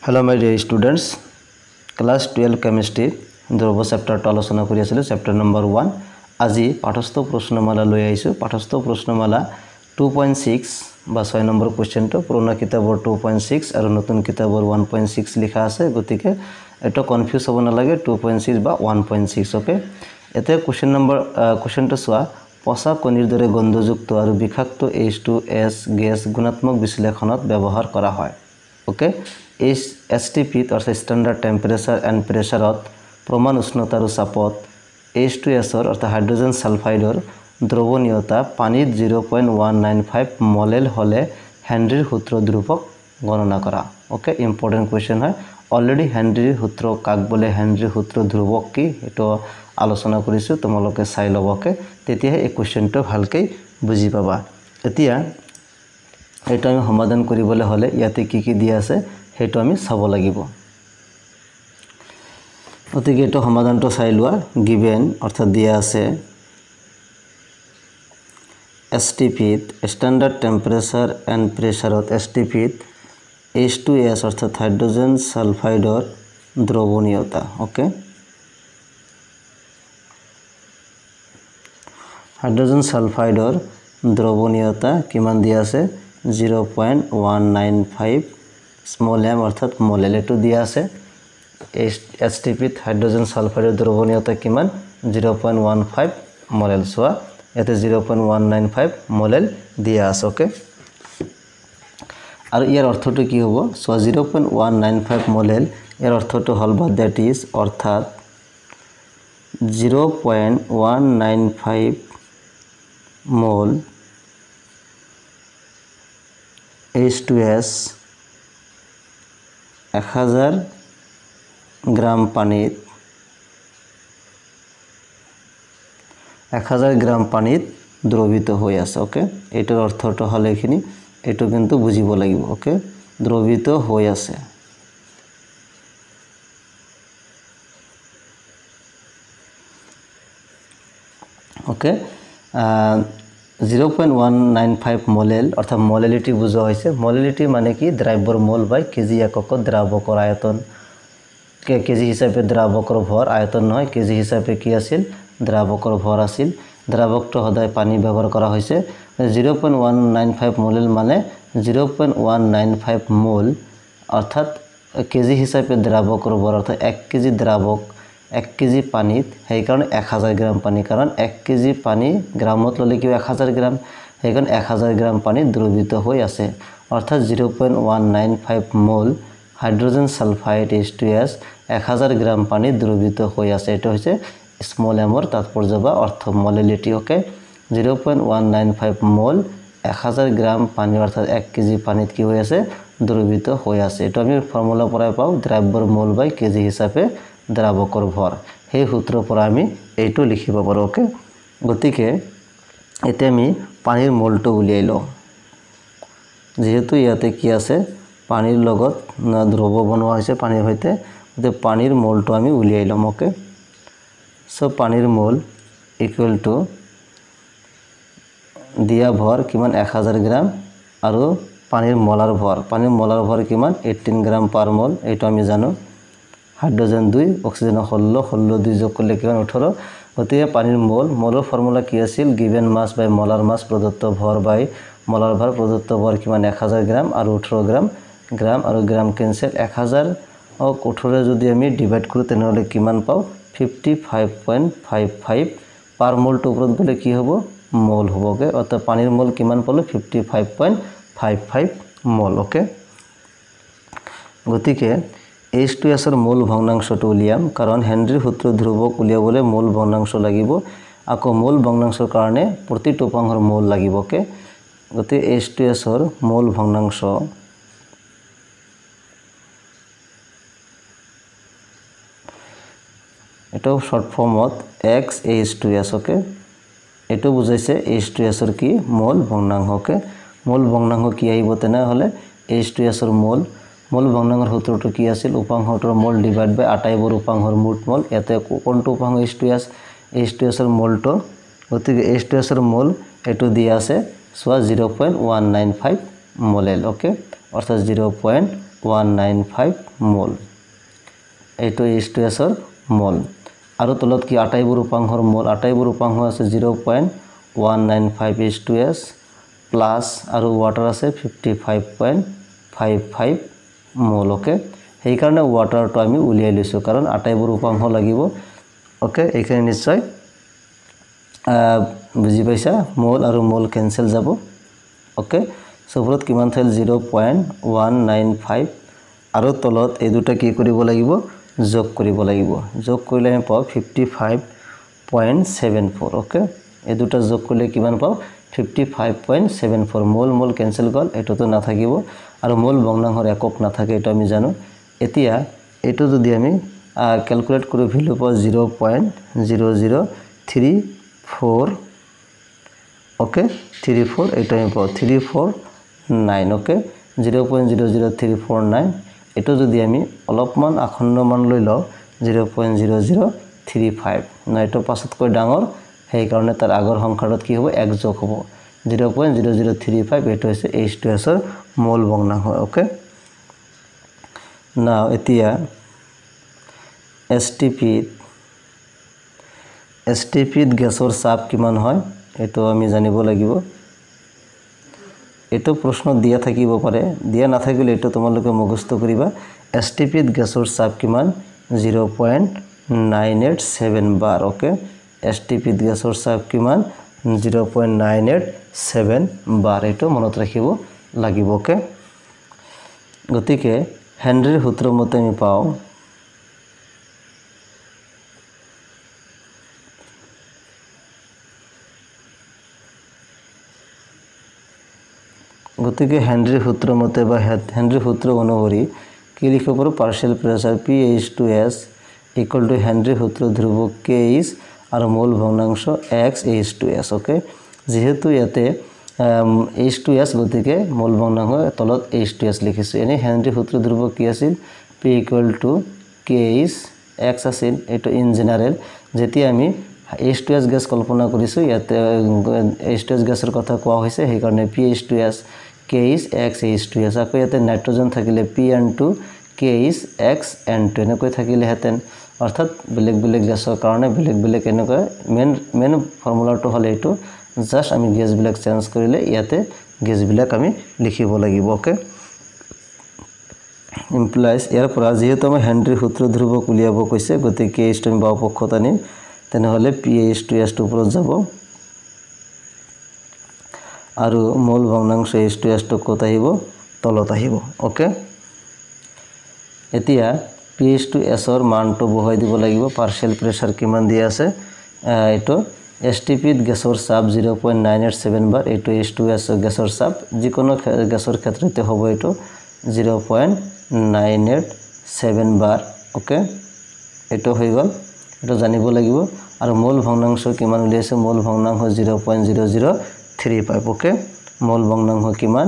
Hello my dear students, class 12 chemistry দ্ৰব চ্যাপ্টাৰটো আলোচনা কৰি আছিল চ্যাপ্টাৰ নম্বৰ 1 আজি পাঠস্থ প্ৰশ্নমালা লৈ আইছো পাঠস্থ প্ৰশ্নমালা 2.6 বা 6 নম্বৰ কোৱেশ্চনটো পুৰণা কিতাপৰ 2.6 আৰু নতুন কিতাপৰ 1.6 লিখা আছে গতিকে এটা কনফিউজ হ'ব নালাগে 2.6 বা 1.6 ওকে এতে কোৱেশ্চনটো চোৱা পচা কণীৰ দৰে গন্ধযুক্ত আৰু বিষাক্ত H2S গেছ গুণাত্মক বিশ্লেষণত ব্যৱহাৰ কৰা হয় ওকে STP অৰ্থাৎ স্ট্যান্ডাৰ্ড টেম্পাৰেচাৰ এন্ড প্ৰেসাৰত প্ৰমাণ উষ্ণতা আৰু চাপত H2S অৰ্থাৎ হাইড্ৰোজেন সালফাইডৰ দ্ৰবণীয়তা পানীত 0.195 মোলেল হলে হেনৰিৰ সূত্ৰ ধ্ৰুৱক গণনা কৰা ওকে ইম্পৰ্টেন্ট কোৱেশ্চন হয় অলৰেডি হেনৰিৰ সূত্ৰ কাক বলে হেনৰিৰ সূত্ৰ ধ্ৰুৱক কি এটো আলোচনা কৰিছো তোমালোকে চাই লবকে তেতিয়া এই কোৱেশ্চনটো ভালকৈ বুজি পাবা এতিয়া এটা আমি সমাধান কৰিবলৈ হলে ইয়াতে কি দিয়া আছে হেটো আমি চাব লাগিব অতিকে এটো সমাধানটো চাই লোৱা গিভেন অৰ্থাৎ দিয়া আছে STP স্ট্যান্ডাৰ্ড টেম্পাৰেচাৰ এন্ড প্ৰেসাৰত STP H2S অৰ্থাৎ হাইড্ৰোজেন সালফাইডৰ দ্ৰবণীয়তা ওকে হাইড্ৰোজেন সালফাইডৰ দ্ৰবণীয়তা কিমান দিয়া আছে 0.195 স্মল m অৰ্থাৎ মোলেল এটো দিয়া আছে STP হাইড্ৰোজেন সালফাইডৰ দ্রবণীয়তা কিমান 0.15 মোলেল সোয়া এতে 0.195 মোলেল দিয়া আছে ওকে আৰু ইয়াৰ অৰ্থটো কি হ'ব সোয়া 0.195 মোলেল ইয়াৰ অৰ্থটো হল বা দ্যাট ইজ অৰ্থাৎ 0.195 মোল H2S 1000 গ্ৰাম পানীত 1000 গ্ৰাম পানীত দ্ৰবিত হৈ আছে ওকে এটাৰ অৰ্থটো হল এখিনি এটো কিন্তু বুজিব লাগিব ওকে দ্রবিত হৈ আছে ওকে 0.195 মোলেল অর্থাৎ মোলেলিটি বুঝা হয়েছে মোলেলিটি মানে কি দ্ৰব্যৰ মোল বাই কেজি এককত দ্ৰাবকৰ আয়তন কেজি হিচাপে দ্ৰাবকৰ ভৰ আয়তন নহয় কেজি হিচাপে কি আছিল দ্ৰাবকৰ ভৰ আছিল দ্ৰাবকটো সদায় পানী ব্যৱহাৰ কৰা হৈছে 0.195 মোলেল মানে 0.195 মোল অৰ্থাৎ কেজি হিচাপে দ্ৰাবকৰ ভৰ অৰ্থাৎ 1 কেজি দ্ৰাবক 1 কেজি পানীত সেই কাৰণে 1000 গ্ৰাম পানী কাৰণ 1 কেজি পানী গ্ৰামত ললে কি 1000 গ্ৰাম সেই কাৰণে 1000 গ্রাম পানী দ্রবিত হৈ আছে অর্থাৎ 0.195 মোল হাইড্রোজেন সালফাইড H2S 1000 গ্রাম পানী দ্রবিত হৈ আছে এটা হৈছে স্মল m ৰ তাৎপৰ্য বা অৰ্থ মোলেলিটি ওকে 0.195 মোল 1000 গ্রাম পানী অর্থাৎ 1 কেজি পানীত কি হৈ আছে দ্রবিত হৈ আছে এটা আমি ফৰ্মুলা পৰাই পাও দ্ৰব্যৰ মোল বাই কেজি হিচাপে দ্ৰাবকৰ ভৰ সেই সূত্ৰৰ পৰা আমি এইটো লিখিব পাৰো ওকে গতিকে এতিয়া আমি পানীৰ মোলটো উলিয়াই লওঁ যেহেতু ইয়াতে কি আছে পানীৰ লগত দ্ৰৱ বনোৱা হৈছে পানীৰ সৈতে তে পানীৰ মোলটো আমি উলিয়াই লম ওকে সো পানীৰ মোল ইকুৱেল টু দিয়া ভৰ কিমান 1000 গ্ৰাম আৰু পানীৰ মোলাৰ ভৰ কিমান 18 গ্ৰাম পাৰ মোল এইটো আমি জানো হাইড্ৰোজেন 2 অক্সিজেন 16 2 যোগ কৰলে কিমান 18 গতিকে পানীৰ মোলৰ ফৰ্মুলা কি আছিল গিভেন মাস বাই মোলাৰ মাস প্ৰদত্ত ভৰ বাই মোলাৰ ভৰ প্ৰদত্ত ভৰ কিমান 1000 গ্ৰাম আৰু 18 গ্ৰাম আৰু গ্ৰাম কেনসেল 1000 ক 18 যদি আমি ডিভাইড কৰো তেনেহলে কিমান পাও 55.55 পাৰ মোল টুকৰত গলে কি হ'ব মোল হ'বগে অৰ্থাৎ পানীৰ মোল কিমান পালো 55.55 মোল ওকে গতিকে H2S ৰ মোল ভগ্নাংশটো উলিয়াম কাৰণ হেনৰিৰ সূত্ৰ ধ্ৰুৱক উলিয়াবলৈ মোল ভগ্নাংশ লাগিব আকৌ মোল ভগ্নাংশৰ কাৰণে প্ৰতিটো উপাংশৰ মোল লাগিবকে গতি H2S ৰ মোল ভগ্নাংশ এটো শৰ্ট ফৰ্মত XH2S ওকে এটো বুজাইছে H2S ৰ কি মোল ভগ্নাংশকে মোল ভগ্নাংশ কি আহিব তেনে হলে H2S ৰ মোল ভগ্নাংশৰ সূত্ৰটো কি আছিল উপাংশটোৰ মোল ডিভাইড বাই আটাইবোৰ উপাংশৰ মুঠ মোল এতে কোনটো উপাংশ H2S ৰ মোলটো গতিকে H2S ৰ মোল এটো দিয়া আছে সোয়া 0.195 মোলেল ওকে অৰ্থাৎ 195 মোল এইটো H2S ৰ মোল আৰু তলত কি আটাইবোৰ উপাংশৰ মোল আটাইবোৰ উপাংশ আছে 0.195 H2S প্লাস আৰু ওয়াটাৰ আছে 55.55 মোল ওকে সেই কাৰণে ওয়াটাৰটো আমি উলিয়াই লৈছো কাৰণ আটাইবোৰ উপাংশ লাগিব ওকে এইখানে নিশ্চয় বুজি পাইছা মোল আৰু মোল ক্যান্সেল যাব ওকে সবৰত কিমান থাইল 0.195 আৰু তলত এই দুটা কি কৰিব লাগিব যোগ কৰিব লাগিব যোগ কৰিলে আমি পাও 55.74 ওকে এই দুটা যোগ কৰিলে কিমান পাও 55.74 মোল মোল ক্যান্সেল গল এটোটো না থাকিব আৰু মোল ভগ্নাংশৰ একক না থাকে এটা আমি জানো এতিয়া এটো যদি আমি ক্যালকুলেট কৰি ভ্যালু পাও 0.0034 ওকে 34 এটা আমি পাও 349 ওকে 0.00349 এটো যদি আমি অলপমান আখণ্ড মান লৈ লও 0.0035 না এটো পাছতকৈ ডাঙৰ সেই কাৰণে তাৰ আগৰ সংখ্যাত কি হ'ব এক যোগ হ'ব 0.0035 এটো হৈছে H2S ৰ মোল ভগ্নাংশ ওকে নাও এতিয়া STP গ্যাসৰ চাপ কিমান হয় এটো আমি জানিব লাগিব এটো প্ৰশ্ন দিয়া থাকিব পাৰে দিয়া না থাকিলে এটো তোমালোকে মুখস্থ কৰিবা STP গ্যাসৰ চাপ কিমান 0.987 bar ওকে STP গ্যাসৰ চাপ কিমান 0.987 bar এটো মনত ৰাখিব লাগিব ওকে গতিকে হেনৰিৰ সূত্ৰ মতে আমি পাও গতিকে হেনৰিৰ সূত্ৰ মতে বা হেনৰিৰ সূত্ৰ অনুসৰি কি লিখিব পাৰো পাৰ্শিয়াল প্ৰেসাৰ pH2S ইকুয়াল টু হেনৰিৰ সূত্ৰ ধ্ৰুবক Kh আৰু মোল ভগ্নাংশ xH2S ওকে যেহেতু ইয়াতে H2S গতিকে মোল ভগ্নাংশ তলত H2S লিখিছো এনে হেনৰিৰ সূত্ৰ ধ্ৰুবক কি আছিল p equal to Kh x আছিল এটো ইন জেনাৰেল যেতিয়া আমি H2S গ্যাস কল্পনা কৰিছো ইয়াতে H2S গ্যাসৰ কথা কোৱা হৈছে সেই কাৰণে pH2S Kh x H2S আকৌ ইয়াতে নাইট্ৰজেন থাকিলে Pn2 Kh x n2 এনেকৈ থাকিলে হেতেন অৰ্থাৎ বেলেগ বেলেগ গ্যাসৰ কাৰণে বেলেগ বেলেগ এনেকৈ মেন ফৰ্মুলাটো হলে এটো জাস্ট আমি গ্যাস বিলাক চেঞ্জ কৰিলে ইয়াতে গ্যাস বিলাক আমি লিখিব লাগিব ওকে ইমপ্লাইজ ইয়াৰ পৰা যেহেতু আমি হেনৰিৰ সূত্ৰ ধ্ৰুবক উলিয়াব কৈছে গতিকে Kh আমি বাও পক্ষত আনিম তেনেহলে pH2S টো ওপৰত যাব আৰু মোল ভগ্নাংশ H2S টো কত আহিব তলত আহিব ওকে এতিয়া pH2S ৰ মানটো বহাই দিব লাগিব পাৰ্শিয়াল প্ৰেসাৰ কিমান দিয়া আছে এটো STP গ্যাসৰ চাপ 0.987 bar এটো H2S গ্যাসৰ চাপ যিকোনো গ্যাসৰ ক্ষেত্ৰতে হ'ব এটো 0.987 bar ওকে এটো হৈ গল এটো জানিব লাগিব আৰু মোল ভগ্নাংশ কিমান উলিয়াইছে মোল ভগ্নাংশ 0.0035 ওকে মোল ভগ্নাংশ কিমান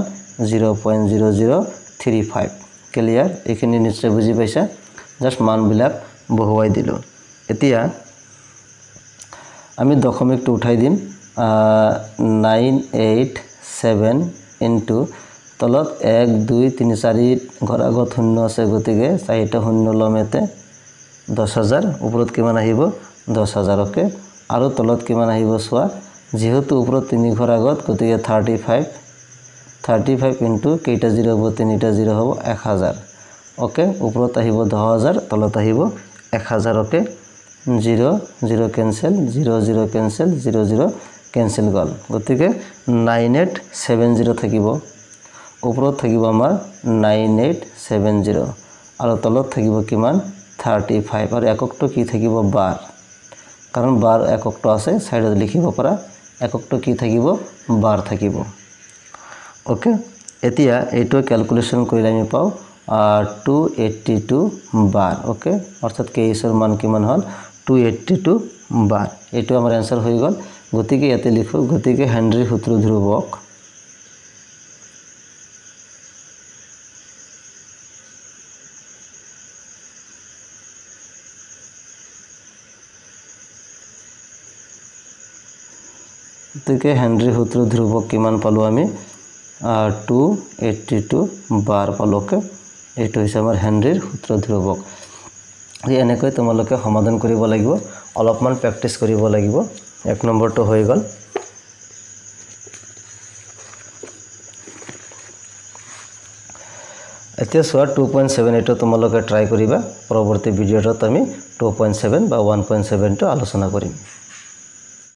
0.0035 ক্লিয়াৰ এখিনি নিশ্চয় বুজি পাইছা জাস্ট মান বিলাক বহুৱাই দিলো এতিয়া আমি দশমিকটো উঠাই দিম 987 ইনটু তলত 1 2 3 4 ঘৰ আগত শূন্য আছে গতিকে চাৰিটা শূন্য লমেতে 10000 ওপৰত কিমান আহিব 10000 ওকে আৰু তলত কিমান আহিব সোৱা যেহেতু ওপৰত 3 ঘৰ আগত গতিকে 35 ইনটু কেইটা 0 হ'ব 3টা 0 হ'ব 1000 ওকে ওপৰত আহিব 10000 তলত আহিব 1000 ওকে 0 0 ক্যান্সেল 0 0 ক্যান্সেল 0 0 ক্যান্সেল গল গতিকে 9870 থাকিব ওপৰত থাকিব আমাৰ 9870 আৰু তলত থাকিব কিমান 35 আৰু এককটো কি থাকিব বাৰ কাৰণ বাৰ এককটো আছে সাইডত লিখিব পাৰা এককটো কি থাকিব বাৰ থাকিব ওকে এতিয়া এইটো ক্যালকুলেশন কৰিলে আমি পাও 282 বাৰ ওকে অৰ্থাৎ Kh ৰ মান কিমান হল 282 বাৰ এইটো আমাৰ आंसर হৈ গল গতিকে ইয়াতে লিখো গতিকে হেনৰিৰ সূত্ৰ ধ্ৰুবক গতিকে হেনৰিৰ সূত্ৰ ধ্ৰুবক কিমান পালো আমি 282 বাৰ পালো ওকে এইটো হৈছে আমাৰ হেনৰীৰ সূত্ৰ ধ্ৰুৱক এনেকৈ তোমালোকে সমাধান কৰিব লাগিব অলপমান প্ৰেক্টিস কৰিব লাগিব 1 নম্বৰটো হৈ গল এতিয়া সোৱা 2.7 এটো তোমালোকে ট্ৰাই কৰিবা পৰৱৰ্তী ভিডিওত আমি 2.7 বা 1.7 টো আলোচনা কৰিম